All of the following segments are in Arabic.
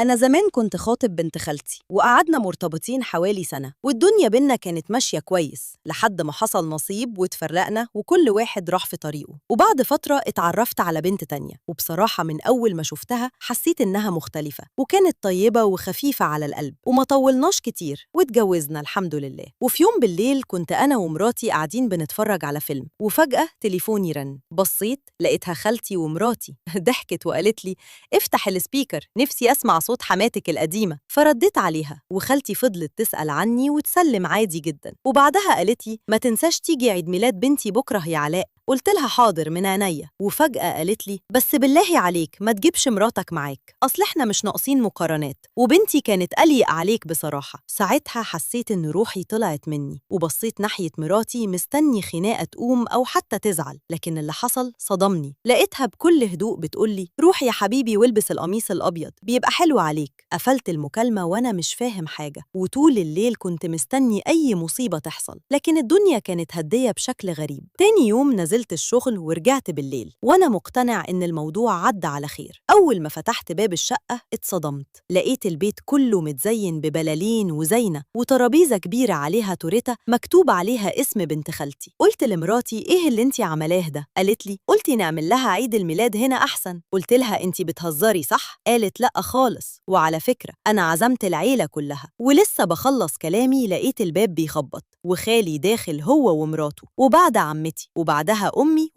أنا زمان كنت خاطب بنت خالتي وقعدنا مرتبطين حوالي سنة، والدنيا بينا كانت ماشية كويس لحد ما حصل نصيب واتفرقنا وكل واحد راح في طريقه. وبعد فترة اتعرفت على بنت تانية، وبصراحة من أول ما شفتها حسيت إنها مختلفة وكانت طيبة وخفيفة على القلب. وما طولناش كتير واتجوزنا الحمد لله. وفي يوم بالليل كنت أنا ومراتي قاعدين بنتفرج على فيلم، وفجأة تليفوني رن. بصيت لقيتها خالتي ومراتي. ضحكت وقالت لي: افتح السبيكر، نفسي أسمع صوت حماتك القديمة. فرديت عليها، وخالتي فضلت تسأل عني وتسلم عادي جدا، وبعدها قالت لي: ما تنساش تيجي عيد ميلاد بنتي بكرة يا علاء. قلت لها حاضر من عينيا. وفجأة قالت لي: بس بالله عليك ما تجيبش مراتك معاك، أصل إحنا مش ناقصين مقارنات، وبنتي كانت أليق عليك بصراحة. ساعتها حسيت إن روحي طلعت مني، وبصيت ناحية مراتي مستني خناقة تقوم أو حتى تزعل، لكن اللي حصل صدمني. لقيتها بكل هدوء بتقولي: روح يا حبيبي والبس القميص الأبيض بيبقى حلو عليك. قفلت المكالمة وأنا مش فاهم حاجة، وطول الليل كنت مستني أي مصيبة تحصل، لكن الدنيا كانت هدية بشكل غريب. تاني يوم نزلت الشغل ورجعت بالليل وأنا مقتنع إن الموضوع عدى على خير. أول ما فتحت باب الشقة اتصدمت، لقيت البيت كله متزين ببلالين وزينة وترابيزة كبيرة عليها تورتة مكتوب عليها اسم بنت خالتي. قلت لمراتي: إيه اللي انتي عملاه ده؟ قالت لي: قلتي نعمل لها عيد الميلاد هنا أحسن. قلت لها: انتي بتهزري صح؟ قالت: لأ خالص، وعلى فكرة أنا عزمت العيلة كلها. ولسه بخلص كلامي لقيت الباب بيخبط، وخالي داخل هو ومراته، وبعد عمتي، وبعدها أمي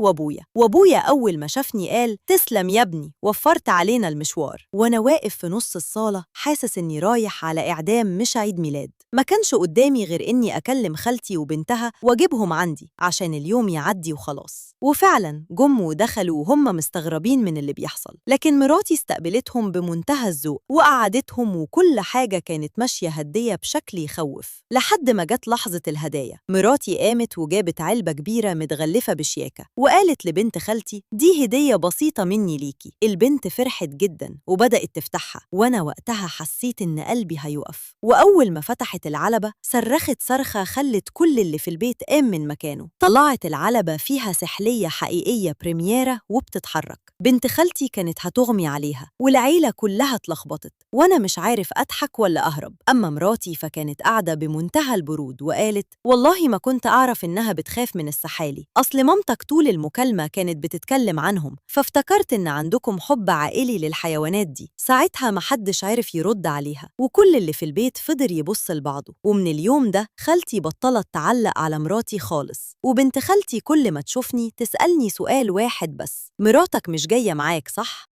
وأبويا أول ما شافني قال: تسلم يا ابني، وفرت علينا المشوار. وأنا واقف في نص الصالة حاسس إني رايح على إعدام مش عيد ميلاد. ما كانش قدامي غير إني أكلم خالتي وبنتها وأجيبهم عندي عشان اليوم يعدي وخلاص. وفعلا جم ودخلوا وهم مستغربين من اللي بيحصل، لكن مراتي استقبلتهم بمنتهى الذوق وقعدتهم، وكل حاجة كانت ماشية هدية بشكل يخوف. لحد ما جت لحظة الهدايا، مراتي قامت وجابت علبة كبيرة متغلفة بشياكة وقالت لبنت خالتي: دي هدية بسيطة مني ليكي. البنت فرحت جدا وبدأت تفتحها، وأنا وقتها حسيت إن قلبي هيقف. وأول ما فتحت العلبة صرخت صرخة خلت كل اللي في البيت قام من مكانه. طلعت العلبة فيها سحلية حقيقية بريميرة وبتتحرك. بنت خالتي كانت هتغمي عليها، والعيلة كلها اتلخبطت وأنا مش عارف أضحك ولا أهرب. أما مراتي فكانت قاعدة بمنتهى البرود وقالت: والله ما كنت أعرف إنها بتخاف من السحالي، أصل مامتك طول المكالمة كانت بتتكلم عنهم، فافتكرت إن عندكم حب عائلي للحيوانات دي. ساعتها محدش عارف يرد عليها، وكل اللي في البيت فضل يبص لبعضه. ومن اليوم ده خالتي بطلت تعلق على مراتي خالص، وبنت خالتي كل ما تشوفني تسألني سؤال واحد بس: مراتك مش جاية معاك صح؟